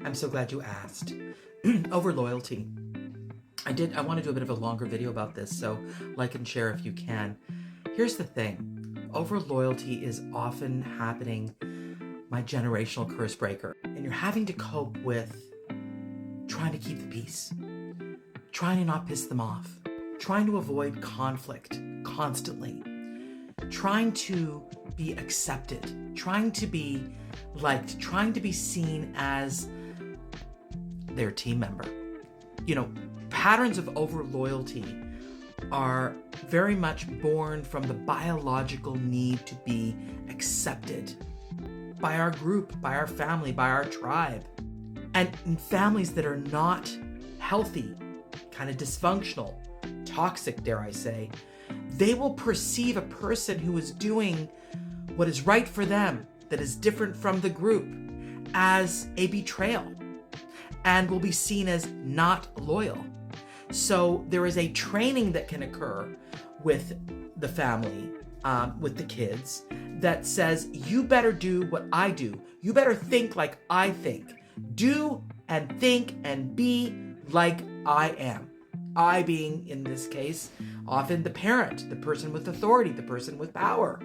I'm so glad you asked. Over loyalty. I want to do a bit of a longer video about this, so like and share if you can. Here's the thing. Over loyalty is often happening, my generational curse breaker. And you're having to cope with trying to keep the peace, trying to not piss them off, trying to avoid conflict constantly, trying to be accepted, trying to be liked, trying to be seen as their team member. You know, patterns of over loyalty are very much born from the biological need to be accepted by our group, by our family, by our tribe. And in families that are not healthy, kind of dysfunctional, toxic, dare I say, they will perceive a person who is doing what is right for them, that is different from the group, as a betrayal, and will be seen as not loyal. So there is a training that can occur with the family, with the kids, that says, you better do what I do. You better think like I think. Do and think and be like I am. I being, in this case, often the parent, the person with authority, the person with power.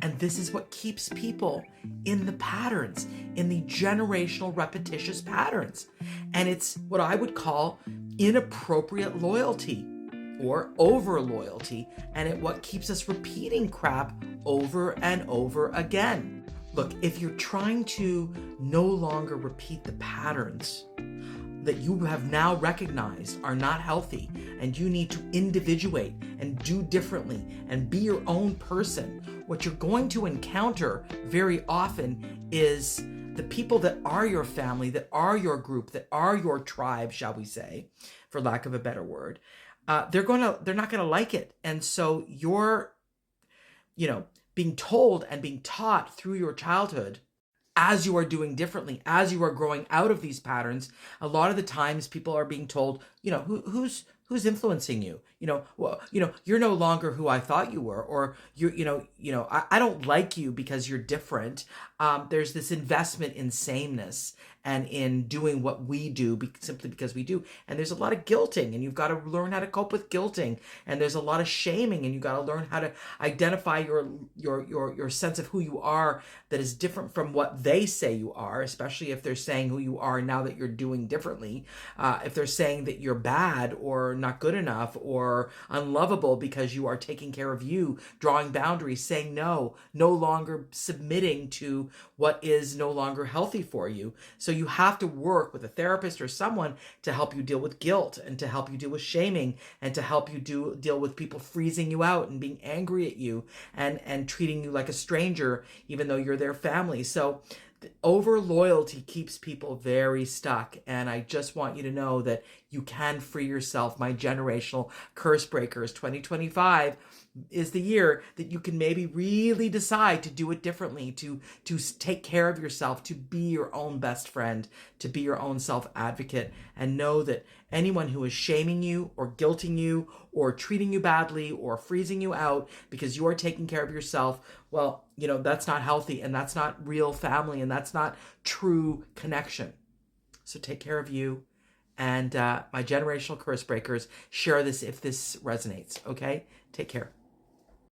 And this is what keeps people in the patterns, in the generational repetitious patterns. And it's what I would call inappropriate loyalty or over loyalty, and what keeps us repeating crap over and over again. Look, if you're trying to no longer repeat the patterns that you have now recognized are not healthy, and you need to individuate and do differently and be your own person, what you're going to encounter very often is the people that are your family, that are your group, that are your tribe, shall we say, for lack of a better word. They're not gonna like it. And so you're, being told and being taught through your childhood, as you are doing differently, as you are growing out of these patterns, a lot of the times people are being told, who's influencing you? You're no longer who I thought you were, or I don't like you because you're different. There's this investment in sameness and in doing what we do simply because we do. And there's a lot of guilting, and you've got to learn how to cope with guilting. And there's a lot of shaming, and you've got to learn how to identify your sense of who you are that is different from what they say you are, especially if they're saying who you are now that you're doing differently. If they're saying that you're bad or not good enough or unlovable because you are taking care of you, drawing boundaries, saying no longer submitting to what is no longer healthy for you. So you have to work with a therapist or someone to help you deal with guilt, and to help you deal with shaming, and to help you deal with people freezing you out and being angry at you and treating you like a stranger even though you're their family. So over loyalty keeps people very stuck, and I just want you to know that you can free yourself. My generational curse breakers, 2025 is the year that you can maybe really decide to do it differently, to take care of yourself, to be your own best friend, to be your own self-advocate, and know that anyone who is shaming you or guilting you or treating you badly or freezing you out because you are taking care of yourself, well, that's not healthy, and that's not real family, and that's not true connection. So take care of you. And my generational curse breakers, share this if this resonates, okay? Take care.